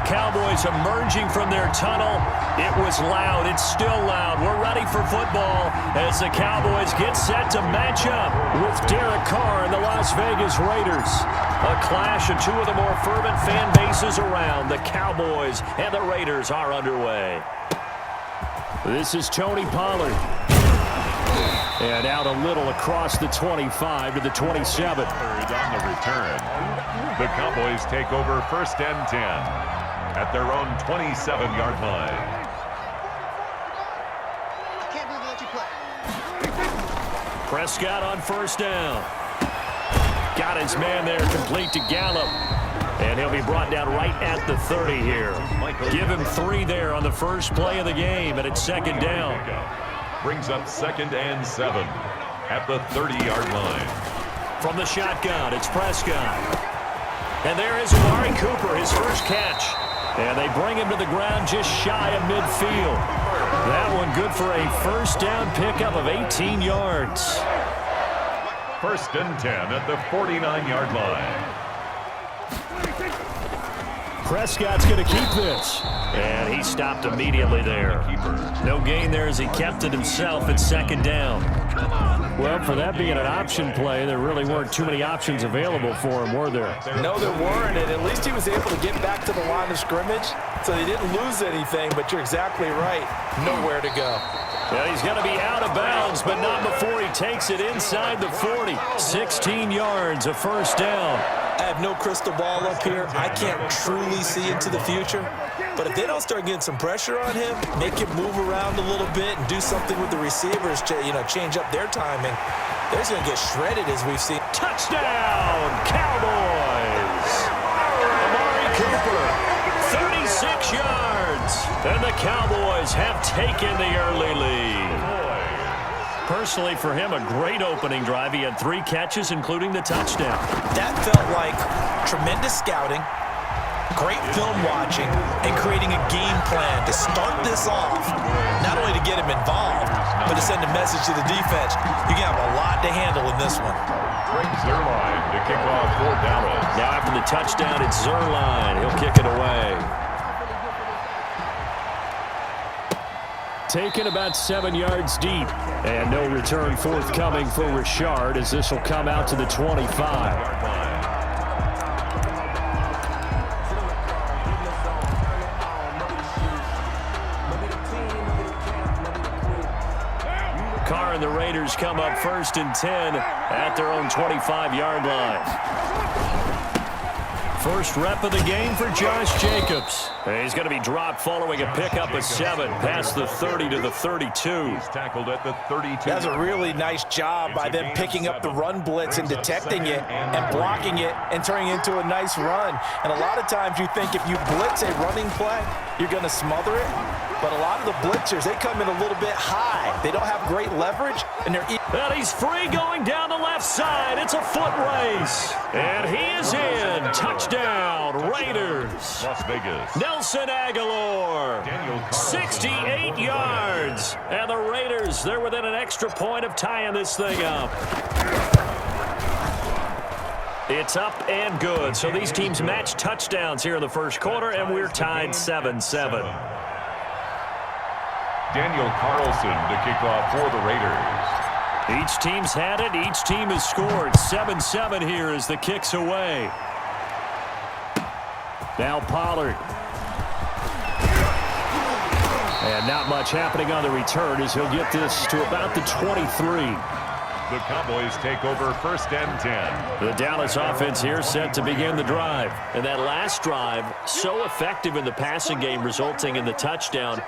Cowboys emerging from their tunnel. It was loud. It's still loud. We're ready for football as the Cowboys get set to match up with Derek Carr and the Las Vegas Raiders. A clash of two of the more fervent fan bases around. The Cowboys and the Raiders are underway. This is Tony Pollard. And out a little across the 25 to the 27. On the return. The Cowboys take over 1st and 10 at their own 27-yard line. I can't believe they let you play. Prescott on 1st down. Got his man there, complete to Gallup. And he'll be brought down right at the 30 here. Give him 3 there on the first play of the game, and it's 2nd down. Brings up 2nd and 7 at the 30-yard line. From the shotgun, it's Prescott. And there is Amari Cooper, his first catch. And they bring him to the ground just shy of midfield. That one good for a 1st down pickup of 18 yards. 1st and 10 at the 49-yard line. Prescott's going to keep this. And he stopped immediately there. No gain there as he kept it himself at 2nd down. Well, for that being an option play, there really weren't too many options available for him, were there? No, there weren't, and at least he was able to get back to the line of scrimmage, so they didn't lose anything, but you're exactly right. Nowhere to go. Well, he's going to be out of bounds, but not before he takes it inside the 40. 16 yards, a 1st down. I have no crystal ball up here. I can't truly see into the future. But if they don't start getting some pressure on him, make him move around a little bit and do something with the receivers to, change up their timing, they're going to get shredded as we've seen. Touchdown, Cowboys! Amari Cooper, 36 yards. And the Cowboys have taken the early lead. Personally, for him, a great opening drive. He had 3 catches, including the touchdown. That felt like tremendous scouting, great film watching, and creating a game plan to start this off, not only to get him involved, but to send a message to the defense. You can have a lot to handle in this one. Brings Zerline to kick off for Dallas. Now after the touchdown, it's Zerline. He'll kick it away. Taken about 7 yards deep. And no return forthcoming for Richard as this will come out to the 25. Carr and the Raiders come up 1st and 10 at their own 25-yard line. First rep of the game for Josh Jacobs. He's going to be dropped following a pickup of 7 past the 30 to the 32. He's tackled at the 32. That's a really nice job by them picking up the run blitz and detecting it and blocking it and turning it into a nice run. And a lot of times you think if you blitz a running play, you're going to smother it. But a lot of the blitzers, they come in a little bit high. They don't have great leverage, and they're... And he's free going down the left side. It's a foot race. And he is in. Touchdown, Raiders. Las Vegas. Nelson Aguilar. 68 yards. And the Raiders, they're within an extra point of tying this thing up. It's up and good. So these teams match touchdowns here in the first quarter, and we're tied 7-7. Daniel Carlson to kick off for the Raiders. Each team's had it. Each team has scored. 7-7 here as the kick's away. Now Pollard. And not much happening on the return as he'll get this to about the 23. The Cowboys take over 1st and 10. The Dallas offense here set to begin the drive. And that last drive, so effective in the passing game, resulting in the touchdown.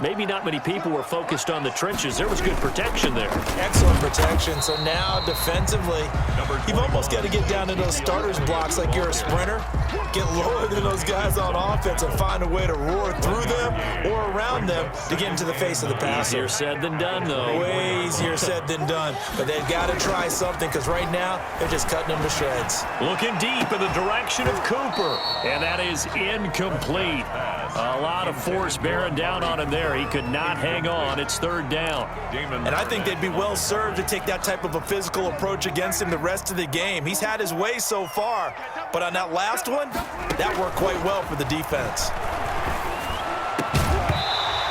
Maybe not many people were focused on the trenches. There was good protection there. Excellent protection. So now defensively, you've almost got to get down to those starters blocks like you're a sprinter. Get lower than those guys on offense and find a way to roar through them or around them to get into the face of the passer. Easier said than done, though. Way easier said than done. But they've got to try something because right now they're just cutting them to shreds. Looking deep in the direction of Cooper. And that is incomplete. A lot of force bearing down on him there. He could not hang on. It's third down. And I think they'd be well served to take that type of a physical approach against him the rest of the game. He's had his way so far, but on that last one, that worked quite well for the defense.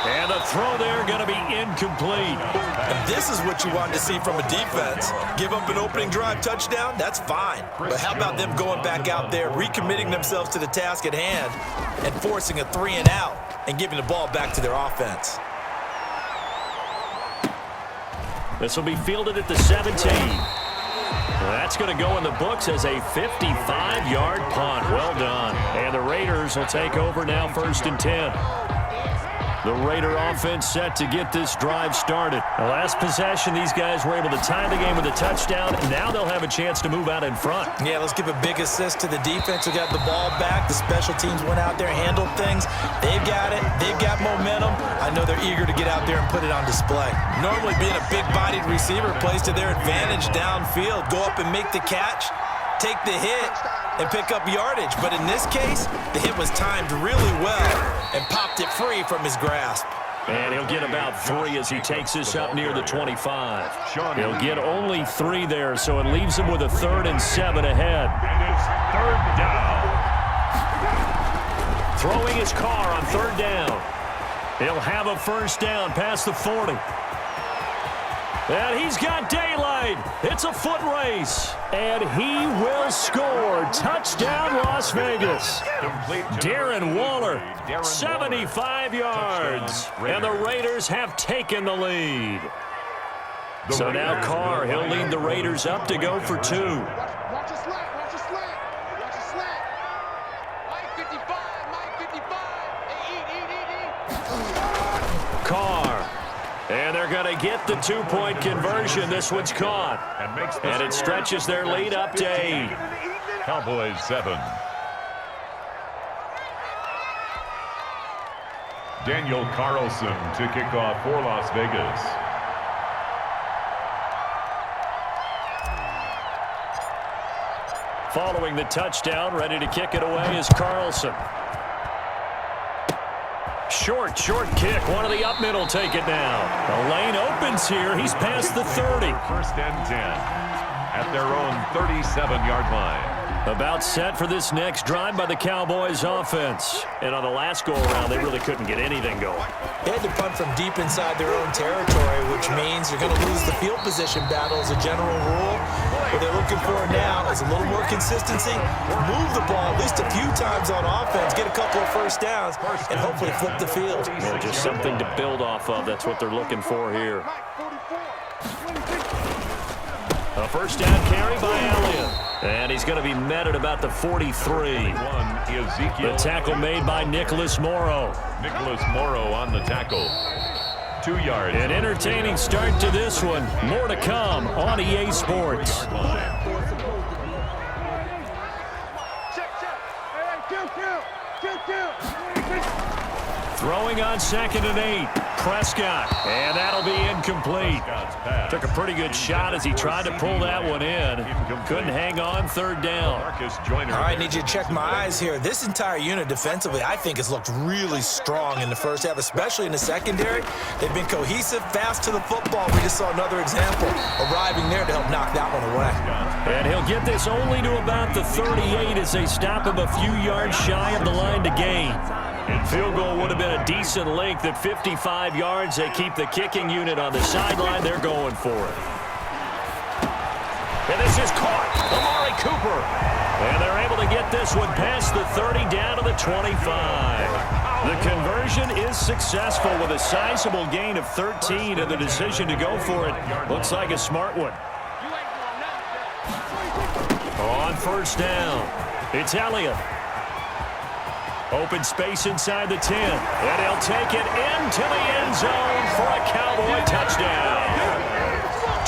And the throw there going to be incomplete. And this is what you want to see from a defense. Give up an opening drive touchdown, that's fine. But how about them going back out there, recommitting themselves to the task at hand, and forcing a 3-and-out and giving the ball back to their offense. This will be fielded at the 17. That's going to go in the books as a 55-yard punt. Well done. And the Raiders will take over now, 1st and 10. The Raider offense set to get this drive started. The last possession, these guys were able to tie the game with a touchdown, and now they'll have a chance to move out in front. Yeah, let's give a big assist to the defense who got the ball back. The special teams went out there, handled things. They've got it. They've got momentum. I know they're eager to get out there and put it on display. Normally being a big-bodied receiver plays to their advantage downfield. Go up and make the catch, take the hit, and pick up yardage. But in this case, the hit was timed really well and popped it free from his grasp. And he'll get about 3 as he takes this up near the 25. He'll get only 3 there, so it leaves him with a 3rd and 7 ahead. And it's 3rd down. Throwing his car on 3rd down. He'll have a 1st down past the 40. And he's got daylight. It's a foot race. And he will score. Touchdown, Las Vegas. Darren Waller, 75 yards. And the Raiders have taken the lead. So now Carr, he'll lead the Raiders up to go for 2. Watch your slant, watch your slant, watch your slant. Mike 55, Mike 55. Hey, eat. Carr. And they're going to get the 2-point conversion. This one's caught. And it stretches their lead up to 8. Cowboys 7. Daniel Carlson to kick off for Las Vegas. Following the touchdown, ready to kick it away is Carlson. Short kick. One of the up middle take it now. The lane opens here. He's past the 30. 1st and 10 at their own 37-yard line. About set for this next drive by the Cowboys offense. And on the last go-around, they really couldn't get anything going. They had to punt from deep inside their own territory, which means you're going to lose the field position battle as a general rule. What they're looking for now is a little more consistency, move the ball at least a few times on offense, get a couple of 1st downs, and hopefully flip the field. Yeah, just something to build off of. That's what they're looking for here. A 1st down carry by Elliott. And he's going to be met at about the 43. The tackle made by Nicholas Morrow. Nicholas Morrow on the tackle. 2 yards. An entertaining start to this one. More to come on EA Sports. Throwing on 2nd and 8. Prescott. And that'll be incomplete. Took a pretty good shot as he tried to pull that one in. Couldn't hang on 3rd down. All right, need you to check my eyes here. This entire unit defensively, I think, has looked really strong in the first half, especially in the secondary. They've been cohesive, fast to the football. We just saw another example arriving there to help knock that one away. And he'll get this only to about the 38 as they stop him a few yards shy of the line to gain. And field goal would have been a decent length at 55 yards. They keep the kicking unit on the sideline. They're going for it. And this is caught. Amari Cooper. And they're able to get this one past the 30 down to the 25. The conversion is successful with a sizable gain of 13, and the decision to go for it looks like a smart one. On 1st down, it's Elliott. Open space inside the 10. And he'll take it into the end zone for a Cowboy touchdown.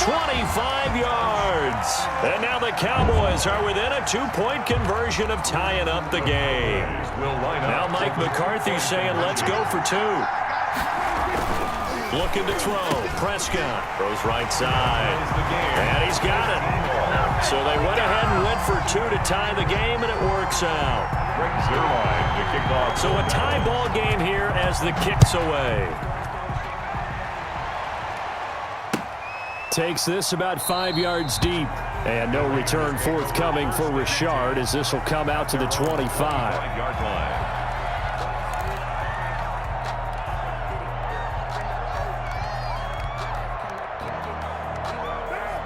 25 yards. And now the Cowboys are within a 2-point conversion of tying up the game. Now Mike McCarthy saying, let's go for 2. Looking to throw. Prescott throws right side. And he's got it. So they went ahead and went for 2 to tie the game, and it works out. brings their line to kick off. So a tie ball game here as the kick's away. Takes this about 5 yards deep. And no return forthcoming for Richard as this will come out to the 25. 5-yard line.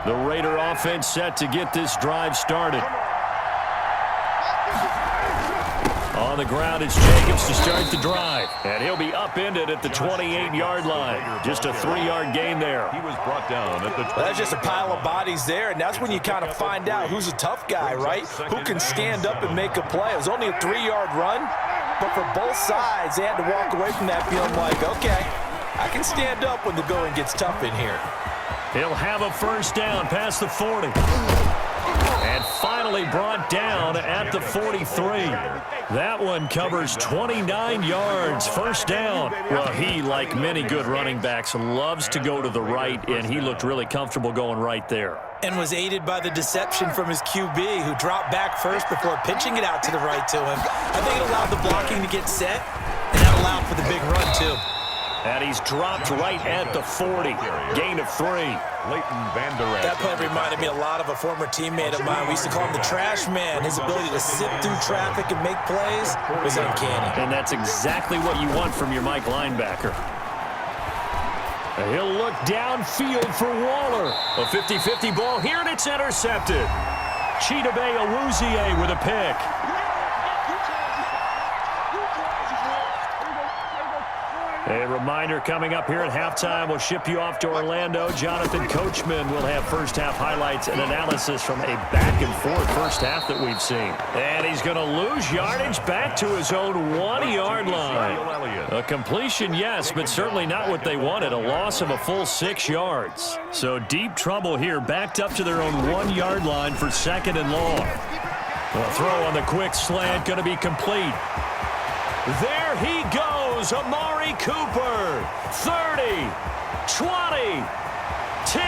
The Raider offense set to get this drive started. On the ground, it's Jacobs to start the drive. And he'll be upended at the 28-yard line. Just a 3-yard gain there. He was brought down at the 20. That's just a pile of bodies there, and that's when you kind of find out who's a tough guy, right? Who can stand up and make a play. It was only a 3-yard run, but for both sides, they had to walk away from that feeling like, okay, I can stand up when the going gets tough in here. He'll have a first down past the 40. And finally brought down at the 43. That one covers 29 yards. First down. Well, he, like many good running backs, loves to go to the right, and he looked really comfortable going right there. And was aided by the deception from his QB, who dropped back first before pitching it out to the right to him. I think it allowed the blocking to get set, and that allowed for the big run, too. And he's dropped right at the 40. Gain of 3. Leighton Van Der Esch. That play reminded me a lot of a former teammate of mine. We used to call him the trash man. His ability to sift through traffic and make plays was uncanny. And that's exactly what you want from your Mike linebacker. He'll look downfield for Waller. A 50-50 ball here, and it's intercepted. Chidobe Awuzie with a pick. A reminder coming up here at halftime. We'll ship you off to Orlando. Jonathan Coachman will have first-half highlights and analysis from a back-and-forth first half that we've seen. And he's going to lose yardage back to his own 1-yard line. A completion, yes, but certainly not what they wanted. A loss of a full 6 yards. So deep trouble here, backed up to their own 1-yard line for second and long. A throw on the quick slant, going to be complete. There he goes, Amari Cooper. 30, 20, 10,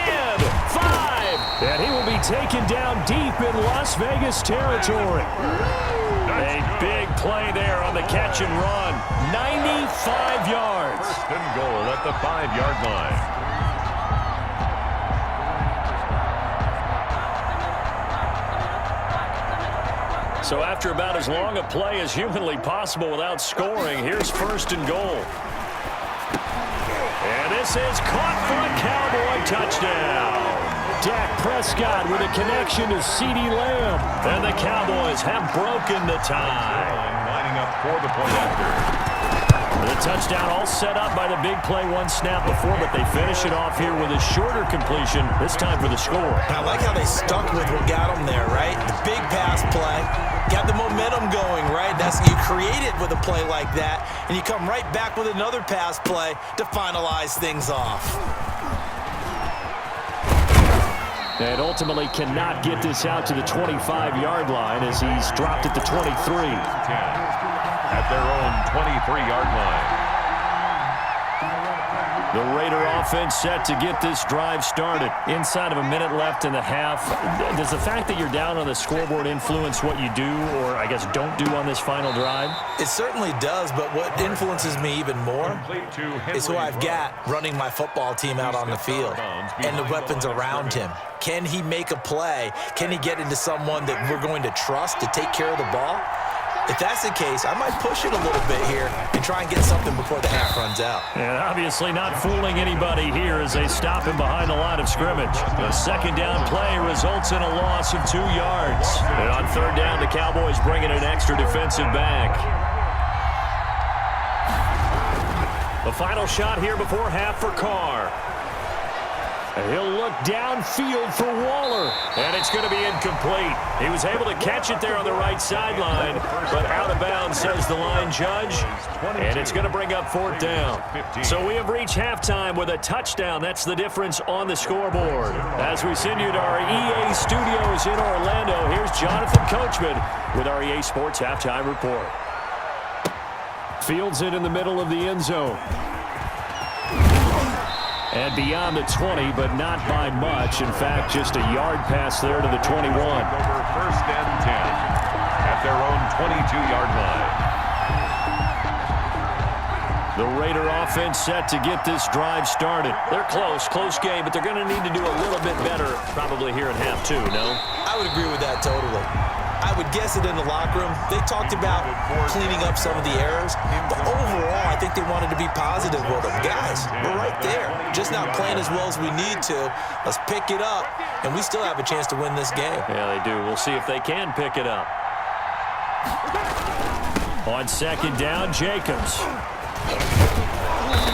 5. And he will be taken down deep in Las Vegas territory. A big play there on the catch and run. 95 yards. First and goal at the 5-yard line. So after about as long a play as humanly possible without scoring, here's first and goal. And this is caught for a Cowboy touchdown. Dak Prescott with a connection to CeeDee Lamb. And the Cowboys have broken the tie. Lining up for the point after. The touchdown all set up by the big play one snap before, but they finish it off here with a shorter completion, this time for the score. I like how they stuck with what got them there, right? The big pass play, got the momentum going, right? That's you create it with a play like that, and you come right back with another pass play to finalize things off. And ultimately cannot get this out to the 25-yard line as he's dropped at the 23. At their own 23-yard line. The Raider offense set to get this drive started. Inside of a minute left in the half. Does the fact that you're down on the scoreboard influence what you do, or I guess don't do on this final drive? It certainly does, but what influences me even more is who I've got running my football team out on the field and the weapons around him. Can he make a play? Can he get into someone that we're going to trust to take care of the ball? If that's the case, I might push it a little bit here and try and get something before the half runs out. And obviously not fooling anybody here as they stop him behind the line of scrimmage. A second down play results in a loss of 2 yards. And on third down, the Cowboys bring in an extra defensive back. The final shot here before half for Carr. He'll look downfield for Waller, and it's going to be incomplete. He was able to catch it there on the right sideline, but out of bounds, says the line judge, and it's going to bring up fourth down. So we have reached halftime with a touchdown. That's the difference on the scoreboard. As we send you to our EA studios in Orlando, here's Jonathan Coachman with our EA Sports Halftime Report. Fields it in the middle of the end zone. And beyond the 20, but not by much. In fact, just a yard pass there to the 21. Over first and 10 at their own 22-yard line. The Raider offense set to get this drive started. They're close game, but they're going to need to do a little bit better probably here in half two, no? I would agree with that totally. I would guess it in the locker room. They talked about cleaning up some of the errors, but overall, I think they wanted to be positive with them. Guys, we're right there. Just not playing as well as we need to. Let's pick it up, and we still have a chance to win this game. Yeah, they do. We'll see if they can pick it up. On second down, Jacobs.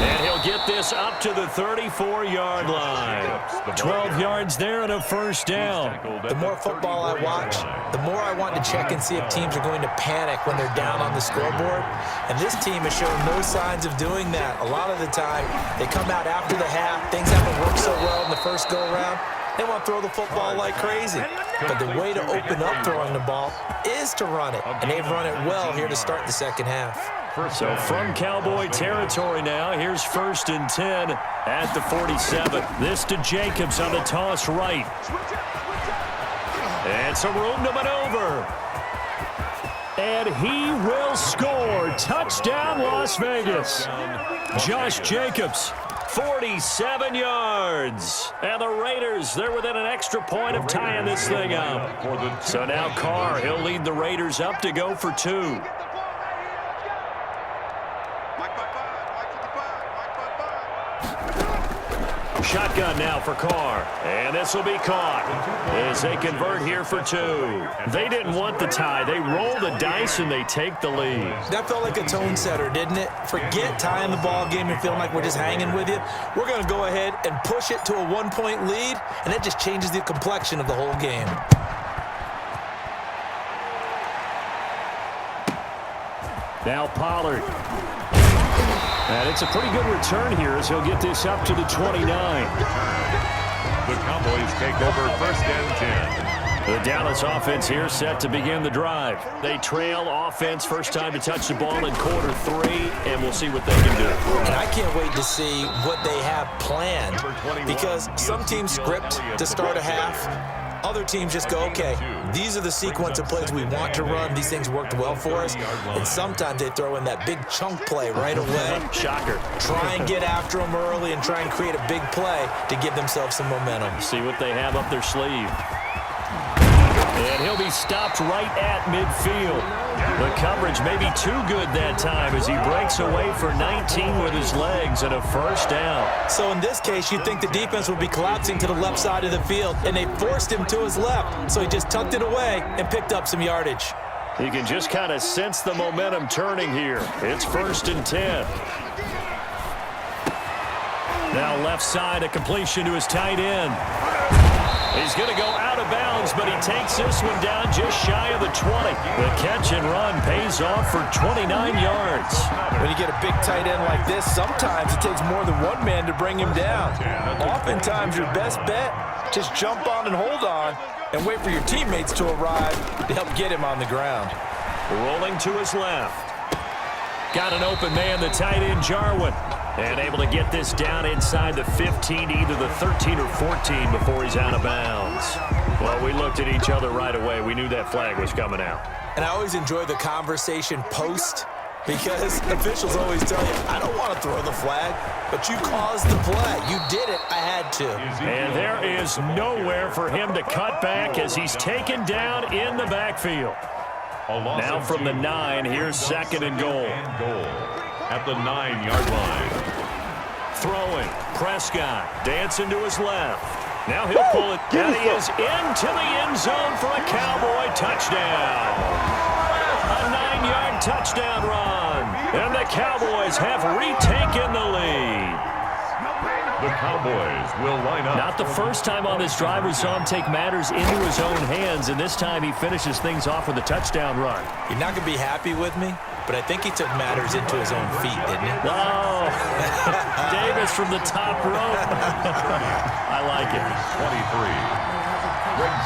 And he'll get this up to the 34-yard line. 12 yards there and a first down. The more football I watch, the more I want to check and see if teams are going to panic when they're down on the scoreboard. And this team has shown no signs of doing that. A lot of the time, they come out after the half. Things haven't worked so well in the first go-around. They want to throw the football like crazy. But the way to open up throwing the ball is to run it. And they've run it well here to start the second half. So from Cowboy territory now, here's 1st and 10 at the 47. This to Jacobs on the toss right. And some room to maneuver. And he will score. Touchdown, Las Vegas. Josh Jacobs, 47 yards. And the Raiders, they're within an extra point of tying this thing up. So now Carr, he'll lead the Raiders up to go for 2. Shotgun now for Carr, and this will be caught as they convert here for 2. They didn't want the tie. They roll the dice, and they take the lead. That felt like a tone setter, didn't it? Forget tying the ball game and feeling like we're just hanging with you. We're going to go ahead and push it to a 1-point lead, and that just changes the complexion of the whole game. Now Pollard. And it's a pretty good return here as he'll get this up to the 29. The Cowboys take over 1st and 10. The Dallas offense here set to begin the drive. They trail offense, first time to touch the ball in quarter 3, and we'll see what they can do. And I can't wait to see what they have planned, because some teams script to start a half. Other teams just go, okay, these are the sequence of plays we want to run. These things worked well for us. And sometimes they throw in that big chunk play right away. Shocker. Try and get after them early and try and create a big play to give themselves some momentum. See what they have up their sleeve. And he'll be stopped right at midfield. The coverage may be too good that time as he breaks away for 19 with his legs and a first down. So in this case, you'd think the defense would be collapsing to the left side of the field, and they forced him to his left. So he just tucked it away and picked up some yardage. You can just kind of sense the momentum turning here. It's 1st and 10. Now left side, a completion to his tight end. He's going to go out of bounds, but he takes this one down just shy of the 20. The catch and run pays off for 29 yards. When you get a big tight end like this, sometimes it takes more than one man to bring him down. Oftentimes, your best bet, just jump on and hold on and wait for your teammates to arrive to help get him on the ground. Rolling to his left. Got an open man, the tight end, Jarwin. And able to get this down inside the 15, either the 13 or 14 before he's out of bounds. Well, we looked at each other right away. We knew that flag was coming out. And I always enjoy the conversation post, because officials always tell you, I don't want to throw the flag, but you caused the play. You did it. I had to. And there is nowhere for him to cut back as he's taken down in the backfield. Now from the 9, here's 2nd and goal. At the 9-yard line. Throwing, Prescott dancing to his left. Now he'll pull it, and he is into the end zone for a Cowboy touchdown. A 9-yard touchdown run, and the Cowboys have retaken the lead. The Cowboys will line up. Not the first time on this drive we saw him take matters into his own hands, and this time he finishes things off with a touchdown run. You're not going to be happy with me, but I think he took matters into his own feet, didn't he? Oh, Davis from the top rope. I like it.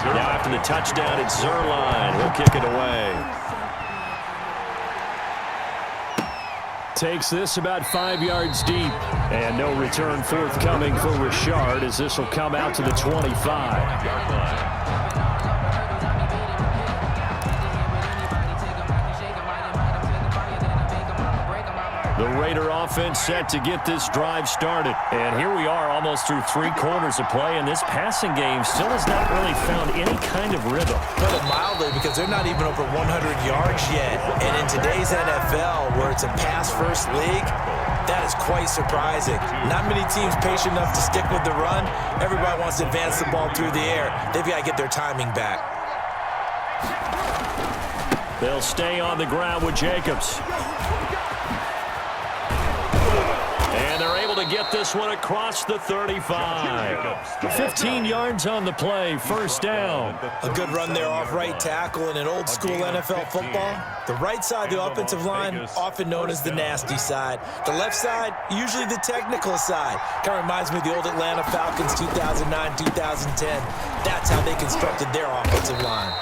23. Now after the touchdown, it's Zerline. He'll kick it away. Takes this about 5 yards deep. And no return forthcoming for Richard as this will come out to the 25. The Raider offense set to get this drive started. And here we are almost through 3 quarters of play, and this passing game still has not really found any kind of rhythm. Put it mildly, because they're not even over 100 yards yet. And in today's NFL, where it's a pass-first league, that is quite surprising. Not many teams patient enough to stick with the run. Everybody wants to advance the ball through the air. They've got to get their timing back. They'll stay on the ground with Jacobs. And they're able to get this one across the 35. 15 yards on the play, first down. A good run there off right tackle in an old-school NFL football. The right side of the offensive line, often known as the nasty side. The left side, usually the technical side. Kind of reminds me of the old Atlanta Falcons 2009, 2010. That's how they constructed their offensive line.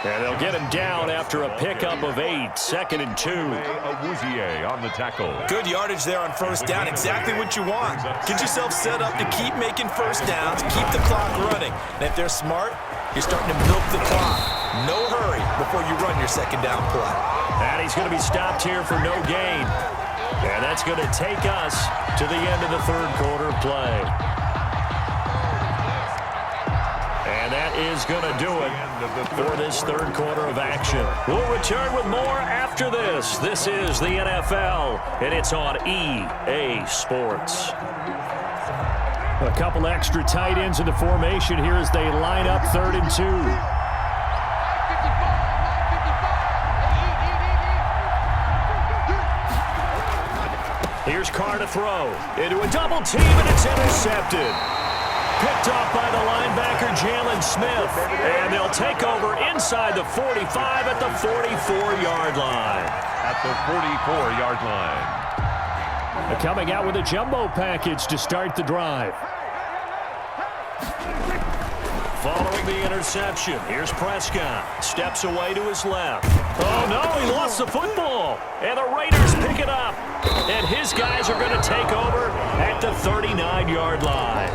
And they'll get him down after a pickup of 8, 2nd and 2. Awuzie on the tackle. Good yardage there on first down, exactly what you want. Get yourself set up to keep making first downs, keep the clock running. And if they're smart, you're starting to milk the clock. No hurry before you run your second down play. And he's going to be stopped here for no gain. And that's going to take us to the end of the 3rd quarter play. And that is going to do it for this 3rd quarter of action. We'll return with more after this. This is the NFL, and it's on EA Sports. A couple extra tight ends in the formation here as they line up 3rd and 2. Here's Carr to throw. Into a double team, and it's intercepted. Picked off by the linebacker, Jalen Smith. And they'll take over inside the 45 at the 44-yard line. At the 44-yard line. They're coming out with a jumbo package to start the drive. Following the interception, here's Prescott. Steps away to his left. Oh, no, he lost the football. And the Raiders pick it up. And his guys are going to take over at the 39-yard line.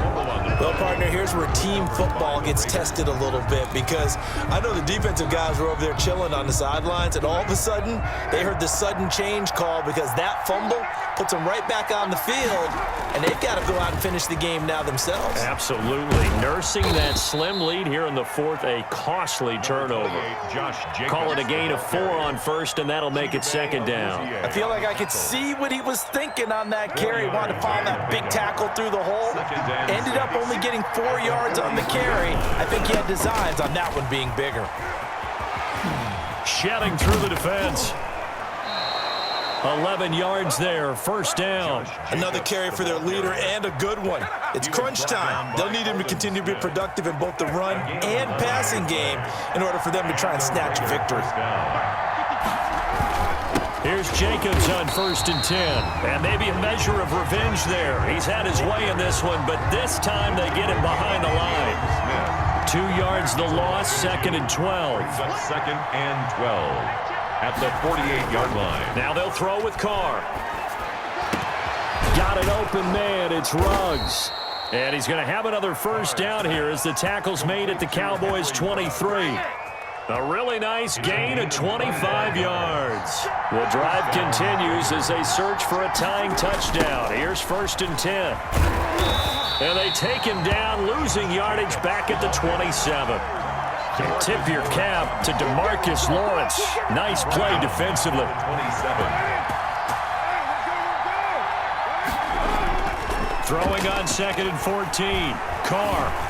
Well, partner, here's where team football gets tested a little bit, because I know the defensive guys were over there chilling on the sidelines, and all of a sudden, they heard the sudden change call because that fumble puts them right back on the field, and they've got to go out and finish the game now themselves. Absolutely. Nursing that slim lead here in the 4th, a costly turnover. Call it a gain of 4 on first, and that'll make it 2nd down. I feel like I could see what he was thinking on that carry. He wanted to follow that big tackle through the hole. Ended up only getting 4 yards on the carry. I think he had designs on that one being bigger. Shedding through the defense. 11 yards there, first down. Another carry for their leader, and a good one. It's crunch time. They'll need him to continue to be productive in both the run and passing game in order for them to try and snatch a victory. Here's Jacobs on 1st and 10. And maybe a measure of revenge there. He's had his way in this one, but this time they get him behind the line. 2 yards the loss, 2nd and 12. 2nd and 12. At the 48-yard line. Now they'll throw with Carr. Got an open man. It's Ruggs. And he's going to have another first down here as the tackle's made at the Cowboys' 23. A really nice gain of 25 yards. The drive continues as they search for a tying touchdown. Here's 1st and 10. And they take him down, losing yardage back at the 27. Tip your cap to DeMarcus Lawrence. Nice play defensively. 27. Throwing on 2nd and 14. Carr.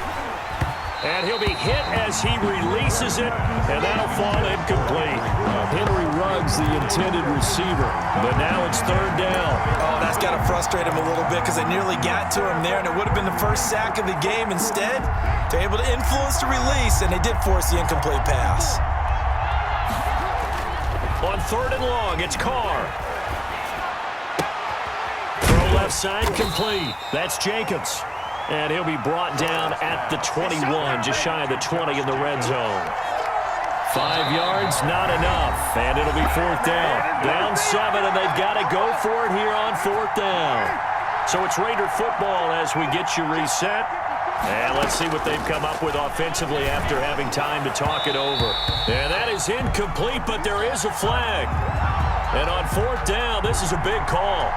And he'll be hit as he releases it, and that'll fall incomplete. Henry Ruggs, the intended receiver, but now it's 3rd down. Oh, that's got to frustrate him a little bit because they nearly got to him there, and it would have been the first sack of the game. Instead, they're able to influence the release, and they did force the incomplete pass. On 3rd and long, it's Carr. Throw left side complete. That's Jacobs. And he'll be brought down at the 21, just shy of the 20 in the red zone. 5 yards, not enough. And it'll be 4th down. Down 7, and they've got to go for it here on 4th down. So it's Raider football as we get you reset. And let's see what they've come up with offensively after having time to talk it over. And that is incomplete, but there is a flag. And on fourth down, this is a big call.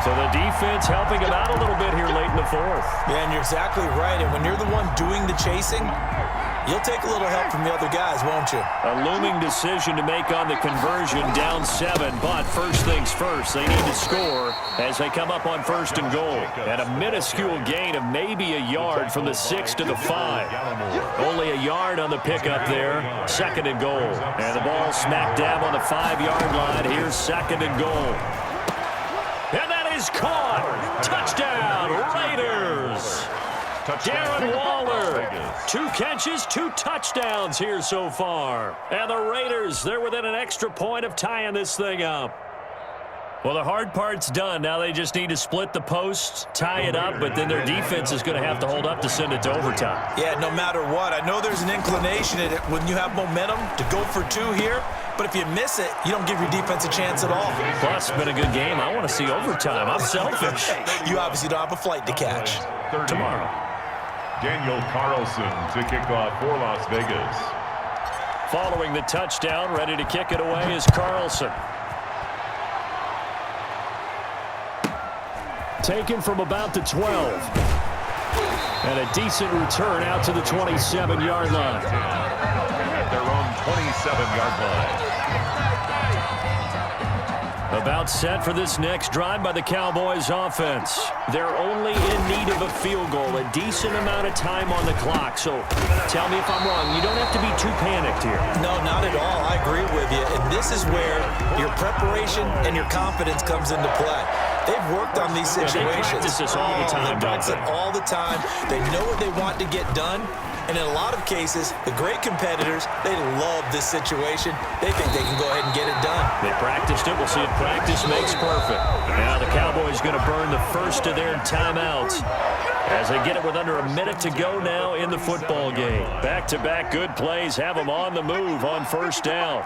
So the defense helping him out a little bit here late in the fourth. Yeah, and you're exactly right. And when you're the one doing the chasing, you'll take a little help from the other guys, won't you? A looming decision to make on the conversion, down 7. But first things first, they need to score as they come up on first and goal. And a minuscule gain of maybe a yard from the 6 to the 5. Only a yard on the pickup there. Second and goal. And the ball smack dab on the 5-yard line. Here's second and goal. And that is caught. Touchdown, Raiders. Darren Waller, 2 catches, 2 touchdowns here so far. And the Raiders, they're within an extra point of tying this thing up. Well, the hard part's done. Now they just need to split the posts, tie it up, but then their defense is going to have to hold up to send it to overtime. Yeah, no matter what. I know there's an inclination in it when you have momentum to go for 2 here, but if you miss it, you don't give your defense a chance at all. Plus, it's been a good game. I want to see overtime. I'm selfish. You obviously don't have a flight to catch. Tomorrow. Daniel Carlson to kick off for Las Vegas. Following the touchdown, ready to kick it away is Carlson. Taken from about the 12. And a decent return out to the 27-yard line. At their own 27-yard line. About set for this next drive by the Cowboys offense. They're only in need of a field goal, a decent amount of time on the clock. So tell me if I'm wrong. You don't have to be too panicked here. No, not at all. I agree with you. And this is where your preparation and your confidence comes into play. They've worked on these situations. They practice this all the time, They practice it all the time. They know what they want to get done. And in a lot of cases, the great competitors, they love this situation. They think they can go ahead and get it done. They practiced it. We'll see if practice makes perfect. Now the Cowboys going to burn the first of their timeouts as they get it with under a minute to go now in the football game. Back-to-back good plays have them on the move on first down.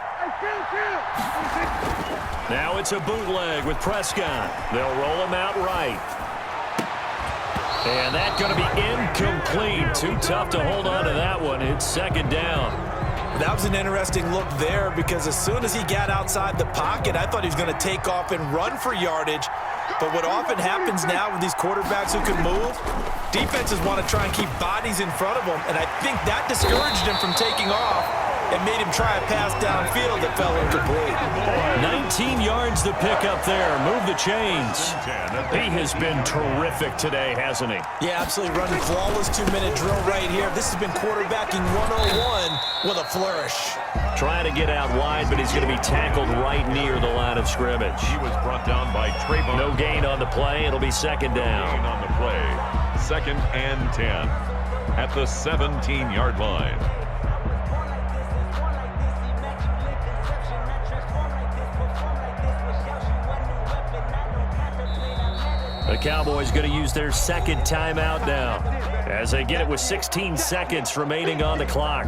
Now it's a bootleg with Prescott. They'll roll him out right. And that's going to be incomplete. Too tough to hold on to that one. It's second down. That was an interesting look there because as soon as he got outside the pocket, I thought he was going to take off and run for yardage. But what often happens now with these quarterbacks who can move, defenses want to try and keep bodies in front of them. And I think that discouraged him from taking off and made him try a pass downfield that fell incomplete. 19 yards to pick up there. Move the chains. He has been terrific today, hasn't he? Yeah, absolutely. Running flawless 2-minute drill right here. This has been quarterbacking 101 with a flourish. Trying to get out wide, but he's going to be tackled right near the line of scrimmage. He was brought down by Trayvon. No gain on the play. It'll be second down. Gain on the play. Second and 10 at the 17-yard line. The Cowboys going to use their second timeout now as they get it with 16 seconds remaining on the clock.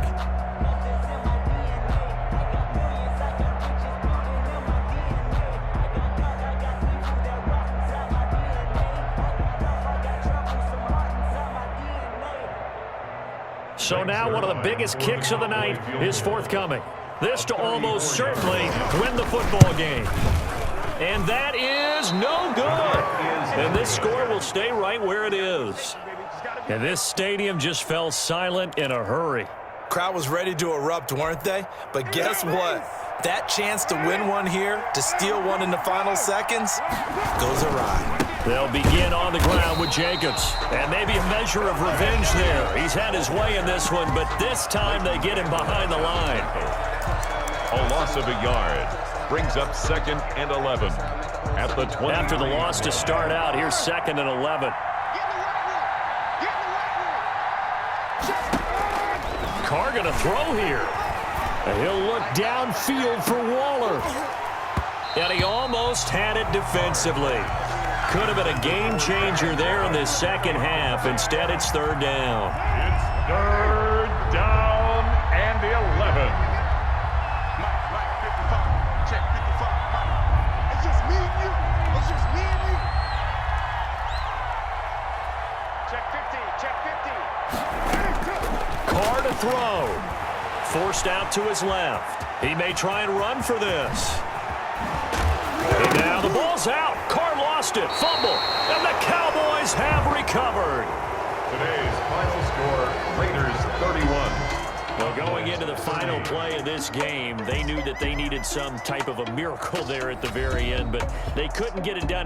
So now one of the biggest kicks of the night is forthcoming. This to almost certainly win the football game. And that is no good. And this score will stay right where it is. And this stadium just fell silent in a hurry. Crowd was ready to erupt, weren't they? But guess what? That chance to win one here, to steal one in the final seconds, goes awry. They'll begin on the ground with Jacobs. And maybe a measure of revenge there. He's had his way in this one, but this time they get him behind the line. A loss of a yard brings up second and 11 at the 20. After the loss to start out, here's second and 11. Carr going to throw here. And he'll look downfield for Waller. And he almost had it defensively. Could have been a game changer there in this second half. Instead, it's third down. It's third down and 11. Check 55. It's just me and you. It's just me and you. Check 50. Check 50. Carr to throw. Forced out to his left. He may try and run for this. ball's out. Carr lost it. Fumble. And the Cowboys have recovered. Today's final score, Raiders 31. Well, going into the final play of this game, they knew that they needed some type of a miracle there at the very end, but they couldn't get it done.